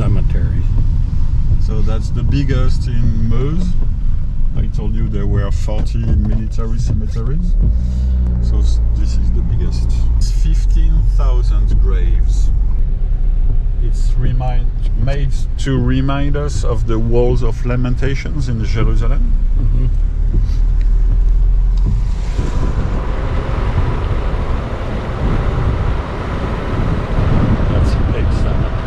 cemetery. So that's the biggest in Meuse. I told you there were 40 military cemeteries. So this is the biggest. It's 15,000 graves. It's made to remind us of the Walls of Lamentations in Jerusalem. Mm-hmm. That's a big cemetery.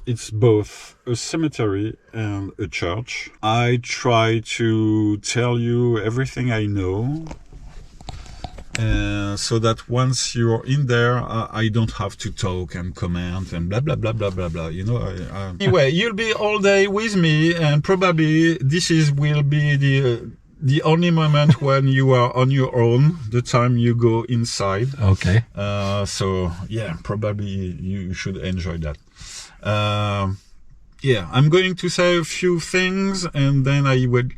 It's both a cemetery and a church. I try to tell you everything I know, so that once you're in there, I don't have to talk and comment and blah, blah, blah, blah, blah, blah. You know, anyway, you'll be all day with me, and probably will be the only moment when you are on your own, the time you go inside. Okay. So yeah, probably you should enjoy that. Yeah, I'm going to say a few things and then I will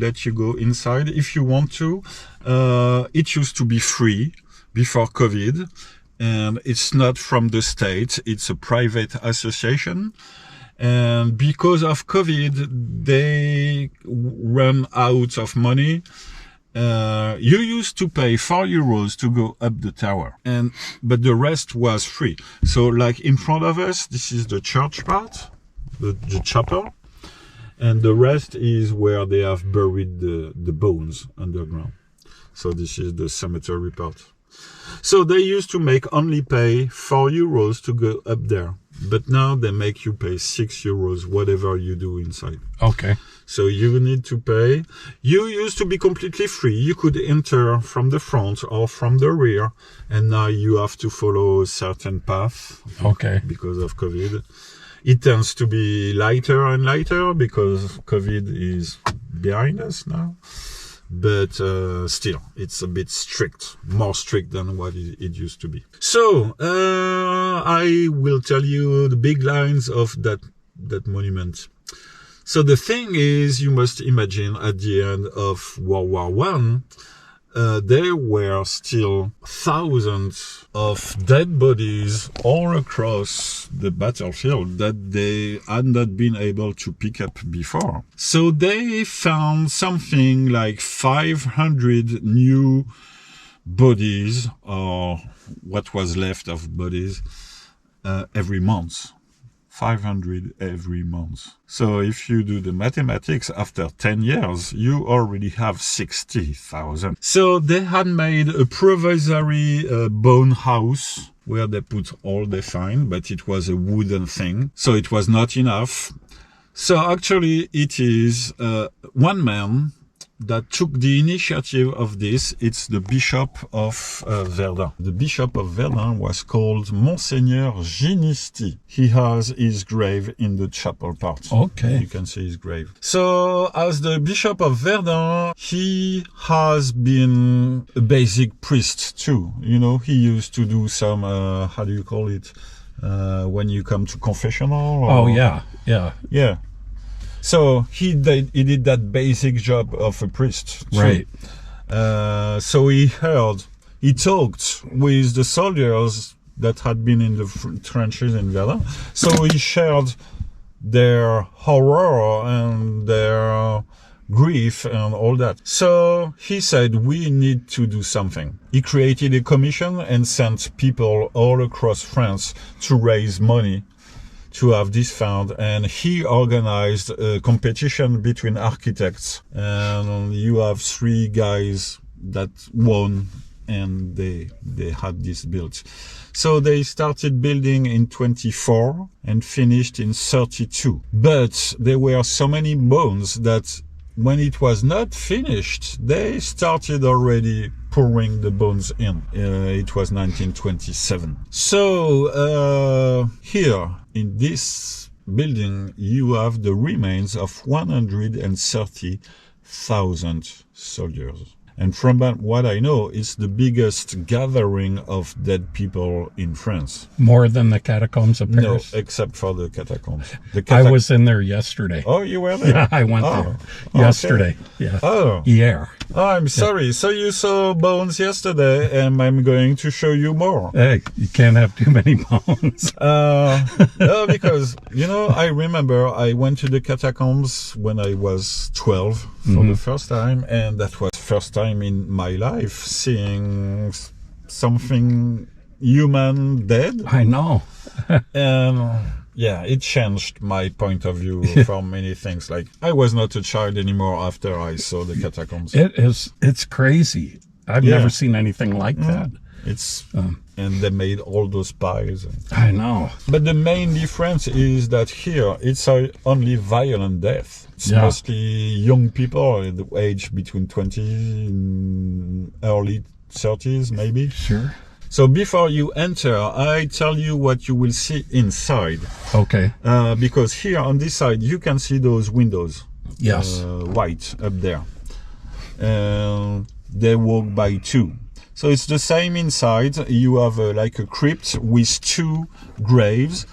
let you go inside if you want to. It used to be free before COVID, and it's not from the state, it's a private association. And because of COVID, they run out of money. You used to pay €4 to go up the tower, but the rest was free. So like in front of us, this is the church part, the chapel, and the rest is where they have buried the bones underground. So this is the cemetery part. So they used to only pay €4 to go up there, but now they make you pay €6, whatever you do inside. Okay. So you need to pay. You used to be completely free. You could enter from the front or from the rear, and now you have to follow a certain path. Okay. Because of COVID. It tends to be lighter and lighter because COVID is behind us now. But still, it's a bit strict, more strict than what it used to be. So I will tell you the big lines of that monument. So the thing is, you must imagine at the end of World War I, there were still thousands of dead bodies all across the battlefield that they had not been able to pick up before. So they found something like 500 new bodies, or what was left of bodies, every month. 500 every month. So if you do the mathematics, after 10 years, you already have 60,000. So they had made a provisory bone house where they put all they find, but it was a wooden thing. So it was not enough. So actually it is one man that took the initiative of this. It's the Bishop of Verdun. The Bishop of Verdun was called Monseigneur Ginisti. He has his grave in the chapel part. Okay. You can see his grave. So as the Bishop of Verdun, he has been a basic priest too. You know, he used to do some, how do you call it? When you come to confessional? Or... Oh, yeah. Yeah. Yeah. So he did that basic job of a priest. Too. Right. So he talked with the soldiers that had been in the trenches in Verdun. So he shared their horror and their grief and all that. So he said, we need to do something. He created a commission and sent people all across France to raise money to have this found, and he organized a competition between architects, and you have 3 guys that won and they had this built. So they started building in 24 and finished in 32. But there were so many bones that when it was not finished, they started already pouring the bones in. It was 1927. So here in this building, you have the remains of 130,000 soldiers. And from what I know, it's the biggest gathering of dead people in France. More than the catacombs of Paris? No, except for the catacombs. I was in there yesterday. Oh, you were there? Yeah, I went there yesterday. Okay. Yeah. Oh. Hier. Oh, I'm sorry. So you saw bones yesterday, and I'm going to show you more. Hey, you can't have too many bones. No, because, I remember I went to the catacombs when I was 12 for the first time, and that was the first time in my life seeing something human dead. I know. And yeah, it changed my point of view for many things. Like, I was not a child anymore after I saw the catacombs. It's crazy. I've never seen anything like that. And they made all those pies. I know. But the main difference is that here, it's only violent death. It's mostly young people, the age between 20 and early 30s, maybe. Sure. So before you enter, I tell you what you will see inside. Okay. Because here on this side, you can see those windows. Yes. White up there. They walk by two. So it's the same inside. You have like a crypt with two graves.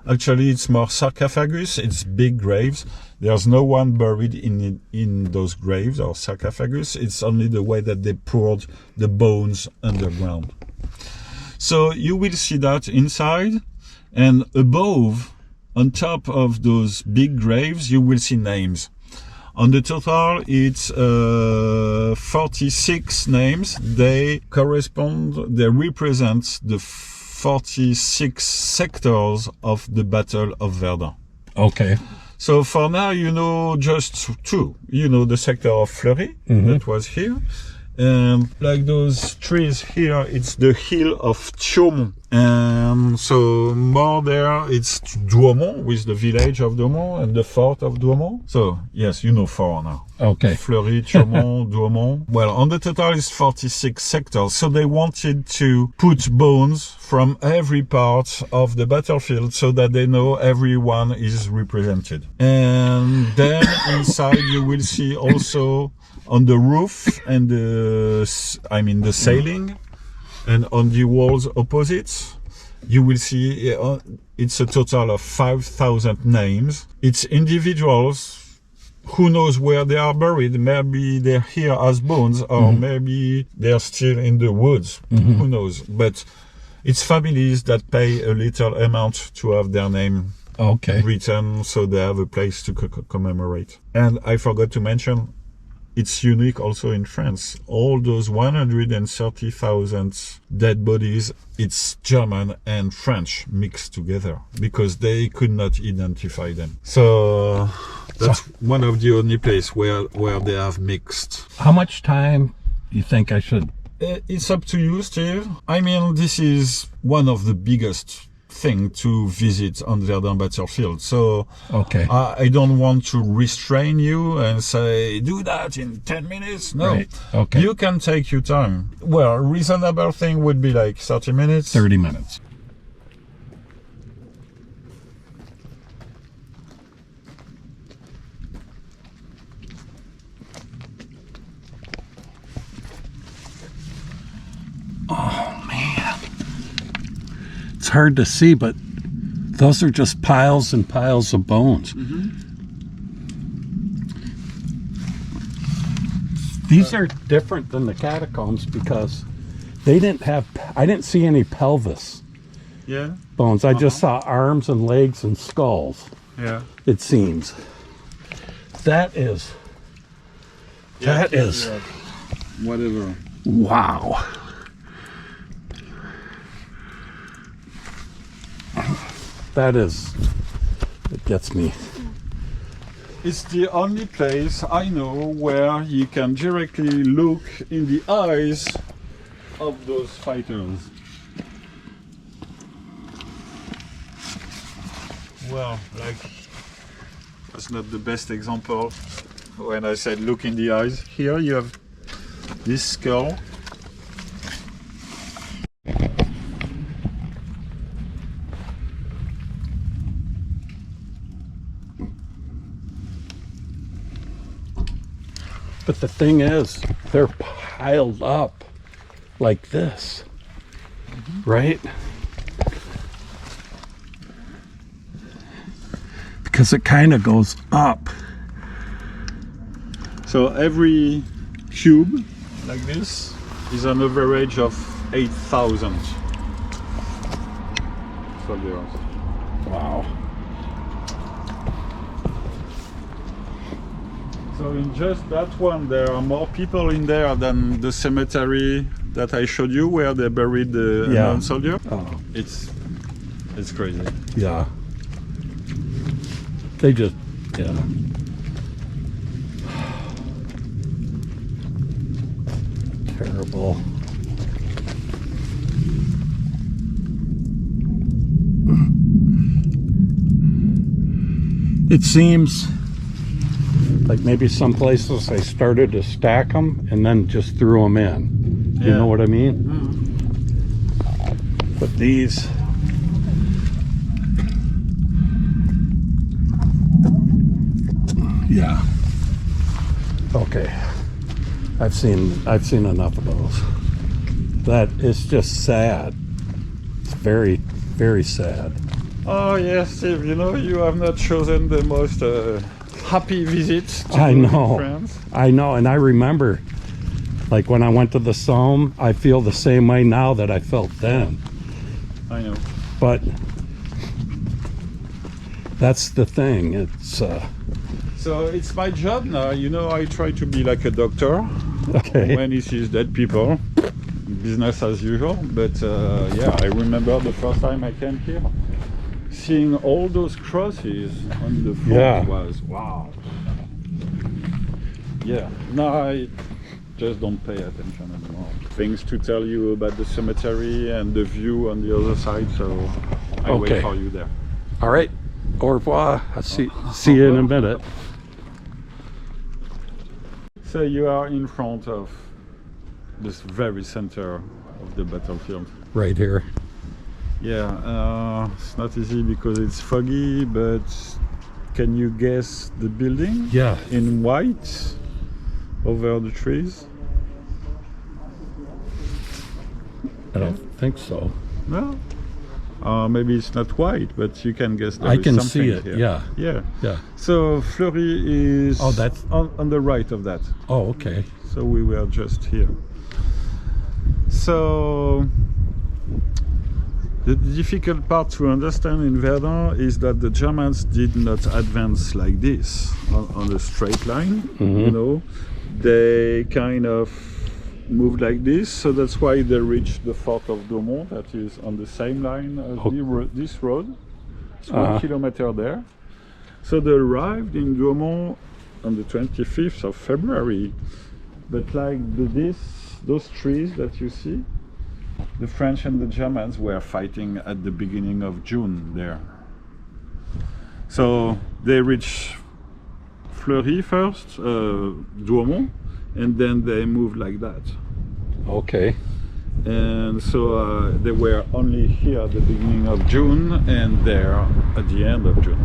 Actually, it's more sarcophagus. It's big graves. There's no one buried in those graves or sarcophagus. It's only the way that they poured the bones underground. So you will see that inside, and above, on top of those big graves, you will see names. On the total, it's 46 names. They represent the 46 sectors of the Battle of Verdun. Okay. So for now, you know just two. You know the sector of Fleury, that was here. And like those trees here, it's the hill of Douaumont. And so more there, it's Douaumont, with the village of Douaumont and the fort of Douaumont. So yes, you know four now. Okay. Fleury, Chaumont, Douaumont. Well, on the total is 46 sectors. So they wanted to put bones from every part of the battlefield so that they know everyone is represented. And then inside you will see also on the roof and the ceiling, and on the walls opposite, you will see it's a total of 5,000 names. It's individuals. Who knows where they are buried? Maybe they're here as bones, or maybe they're still in the woods. Who knows? But it's families that pay a little amount to have their name written, so they have a place to commemorate. And I forgot to mention, it's unique also in France. All those 130,000 dead bodies, it's German and French mixed together because they could not identify them. So that's one of the only places where they have mixed. How much time do you think I should? It's up to you, Steve. I mean, this is one of the biggest thing to visit on Verdun battlefield. So I don't want to restrain you and say, do that in 10 minutes. No. Right. Okay. You can take your time. Well, a reasonable thing would be like 30 minutes. 30 minutes. Oh, man. It's hard to see, but those are just piles and piles of bones. These are different than the catacombs because they didn't have, I didn't see any pelvis bones. I just saw arms and legs and skulls. Yeah. It seems. That is whatever. Wow. It gets me. It's the only place I know where you can directly look in the eyes of those fighters. Well, like, that's not the best example when I said look in the eyes. Here you have this skull. But the thing is, they're piled up like this, right? Because it kind of goes up. So every cube like this is an average of 8,000 soldiers. Wow. So in just that one, there are more people in there than the cemetery that I showed you, where they buried the unknown soldier. Oh. It's crazy. Yeah. They just, yeah. Terrible. It seems like maybe some places they started to stack them and then just threw them in. You know what I mean? Mm-hmm. But these, yeah. Okay. I've seen enough of those. That is just sad. It's very, very sad. Oh yes, Steve, you know, you have not chosen the most happy visit to I know. France. I know, and I remember, like when I went to the Somme, I feel the same way now that I felt then. I know. But that's the thing. It's So it's my job now. You know, I try to be like a doctor okay. when he sees dead people. Business as usual. But yeah, I remember the first time I came here, seeing all those crosses on the front was wow. Yeah, now I just don't pay attention anymore. Things to tell you about the cemetery and the view on the other side, so I wait for you there. All right. Au revoir. I'll see you in a minute. So you are in front of this very center of the battlefield. Right here. Yeah, it's not easy because it's foggy, but can you guess the building? Yeah. In white over the trees? I don't think so. No? Maybe it's not white, but you can guess. I can see it. Here. Yeah. Yeah. Yeah. So Fleury is that's on the right of that. Oh, okay. So we were just here. So the difficult part to understand in Verdun is that the Germans did not advance like this on a straight line. You know, they kind of moved like this, so that's why they reached the fort of Douaumont, that is on the same line as this road. It's 1 kilometer there. So they arrived in Douaumont on the 25th of February, but like those trees that you see, the French and the Germans were fighting at the beginning of June there. So they reached Fleury first, Douaumont, and then they moved like that. Okay. And so they were only here at the beginning of June and there at the end of June.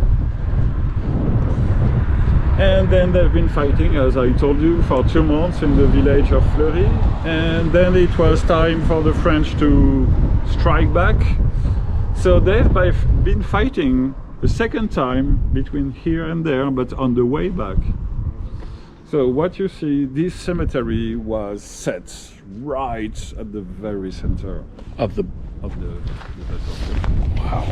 And then they've been fighting, as I told you, for 2 months in the village of Fleury. And then it was time for the French to strike back. So they've been fighting a second time between here and there, but on the way back. So what you see, this cemetery was set right at the very center Of the battlefield. wow.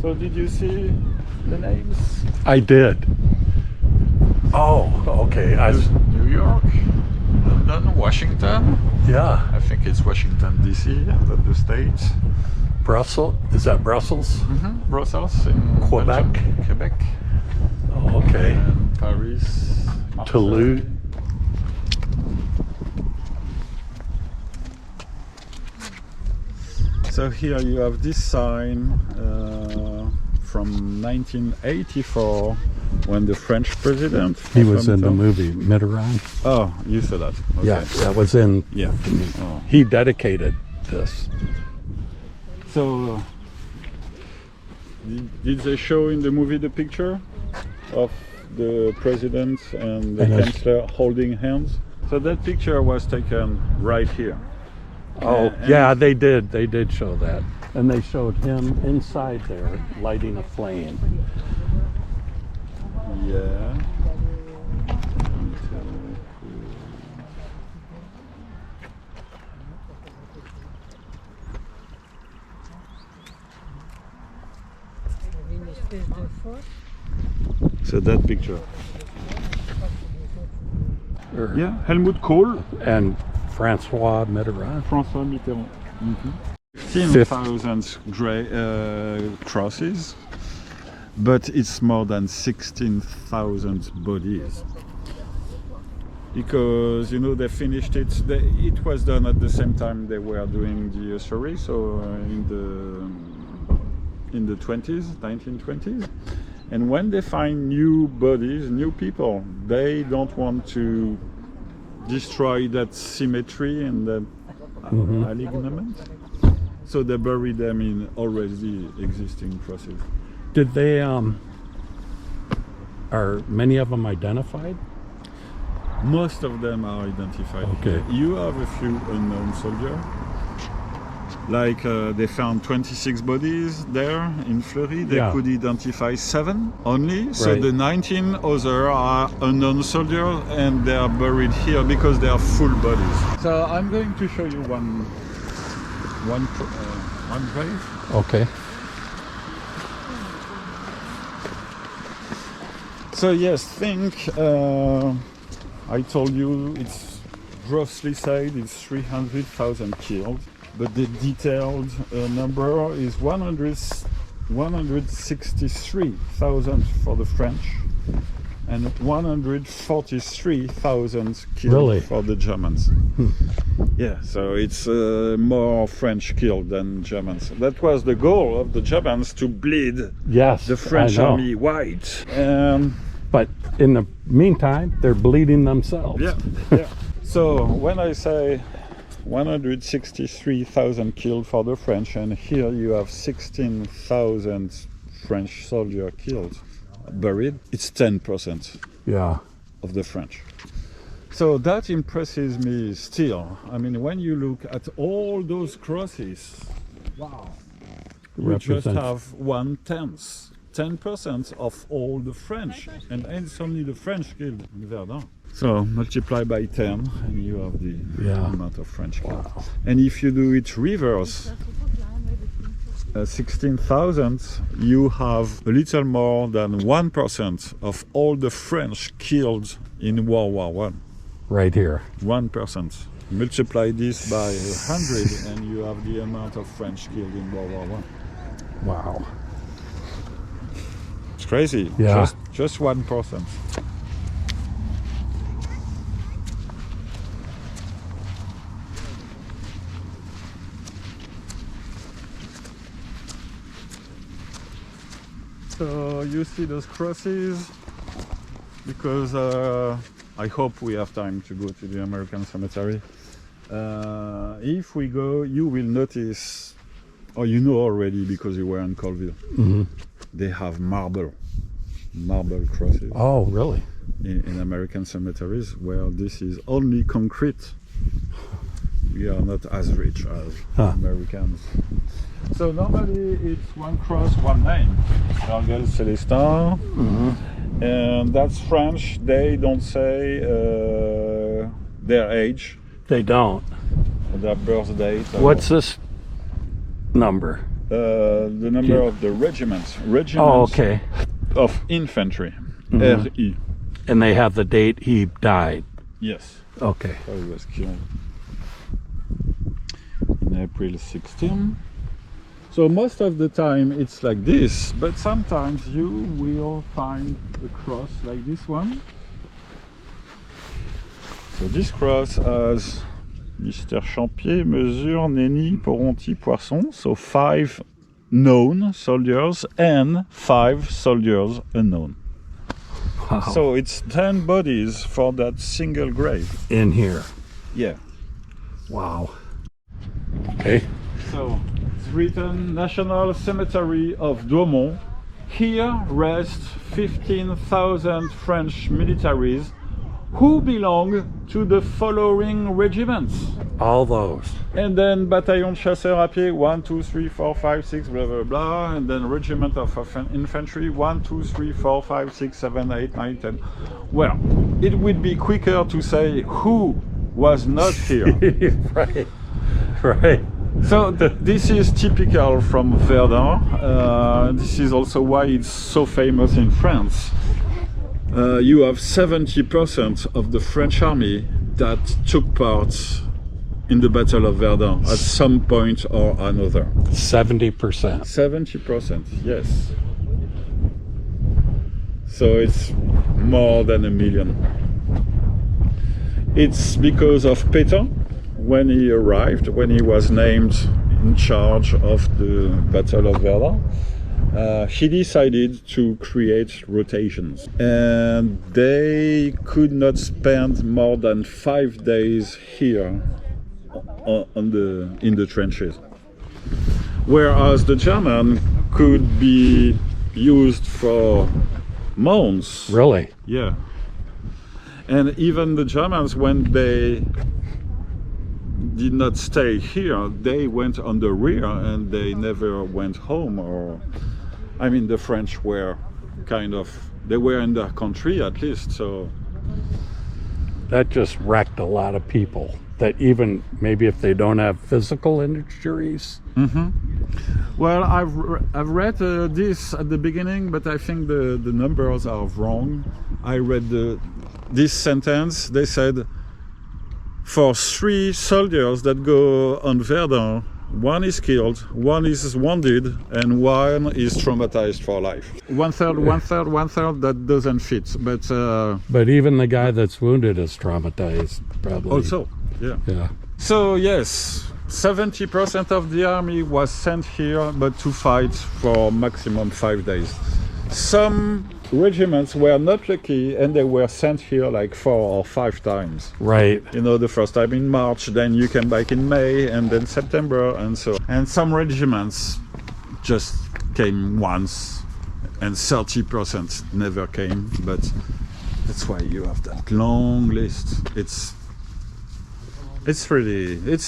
So did you see the names? I did. Oh, okay. New York, London, Washington. Yeah. I think it's Washington DC, and then the States. Brussels. Is that Brussels? Brussels in Quebec. Belgium. Quebec. Toulouse. So here you have this sign from 1984 when the French president. He was in the movie Mitterrand. Oh, you said that. Okay. Yeah, that was in. Yeah. Oh. He dedicated this. So, did they show in the movie the picture of the president and the chancellor holding hands? So that picture was taken right here. Oh, yeah, they did. They did show that. And they showed him inside there lighting a flame. Yeah. So that picture. Yeah, Helmut Kohl and François Mitterrand. François Mitterrand. 15,000 crosses, but it's more than 16,000 bodies. Because you know they finished it. It was done at the same time they were doing the ossuary, so in the 20s, 1920s. And when they find new bodies, new people, they don't want to destroy that symmetry and that alignment. So they bury them in already existing crosses. Did they, are many of them identified? Most of them are identified. Okay. You have a few unknown soldiers. Like they found 26 bodies there in Fleury. They could identify 7 only. Right. So the 19 other are unknown soldiers and they are buried here because they are full bodies. So I'm going to show you one grave. Okay. So yes, think I told you it's roughly said it's 300,000 killed. But the detailed number is 163,000 for the French and 143,000 killed for the Germans. Yeah, so it's more French killed than Germans. That was the goal of the Germans, to bleed the French army white. But in the meantime, they're bleeding themselves. Yeah, yeah. So when I say 163,000 killed for the French, and here you have 16,000 French soldiers killed, buried, it's 10% of the French. So that impresses me still. I mean, when you look at all those crosses, wow, we just have 10% of all the French, and it's only the French killed in Verdun. So multiply by 10 and you have the amount of French killed. Wow. And if you do it reverse, 16,000, you have a little more than 1% of all the French killed in World War I. Right here. 1%. Multiply this by 100 and you have the amount of French killed in World War I. Wow. It's crazy. Yeah. Just 1%. So you see those crosses, because I hope we have time to go to the American cemetery. If we go, you will notice, or you know already because you were in Colville, they have marble crosses. Oh, really? In American cemeteries, where this is only concrete. We are not as rich as Americans. So normally it's one cross, one name. Argel Célestin. And that's French. They don't say their age. They don't. Their birth date. What's this number? The number of the regiment. Of infantry. RI. And they have the date he died. Yes. Okay. So he was killed in April 16. So most of the time it's like this, but sometimes you will find a cross like this one, So this cross has Mr. Champier, Mesure, Nenny, Poronti, Poisson. So 5 known soldiers and 5 soldiers unknown. Wow. So it's 10 bodies for that single grave. In here. Yeah. Wow. Okay. So it's written National Cemetery of Douaumont. Here rest 15,000 French militaries who belong to the following regiments. All those. And then Bataillon Chasseurs à pied, 1, 2, 3, 4, 5, 6, blah, blah, blah. And then Regiment of Infantry, 1, 2, 3, 4, 5, 6, 7, 8, 9, 10. Well, it would be quicker to say who was not here. Right. Right. So this is typical from Verdun. This is also why it's so famous in France. You have 70% of the French army that took part in the Battle of Verdun at some point or another. 70%. 70%, yes. So it's more than 1 million. It's because of Pétain. When he arrived, when he was named in charge of the Battle of Verdun, he decided to create rotations, and they could not spend more than 5 days here in the trenches, whereas the German could be used for months. Really? Yeah. And even the Germans, when they did not stay here, they went on the rear and they never went home. Or I mean, the French were they were in their country at least, so That just wrecked a lot of people that even maybe if they don't have physical injuries. Mm-hmm. Well, I've read this at the beginning, but I think the numbers are wrong. I read this sentence. They said for 3 soldiers that go on Verdun, 1 is killed, 1 is wounded, and 1 is traumatized for life. 1/3, 1/3, 1/3. That doesn't fit. But even the guy that's wounded is traumatized, probably. Also, yeah. Yeah. So yes, 70% of the army was sent here, but to fight for maximum 5 days. Some regiments were not lucky, and they were sent here like 4 or 5 times. Right. You know, the first time in March, then you came back in May, and then September, and so. And some regiments just came once, and 30% never came. But that's why you have that long list. It's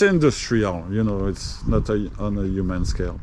industrial, you know, it's not on a human scale.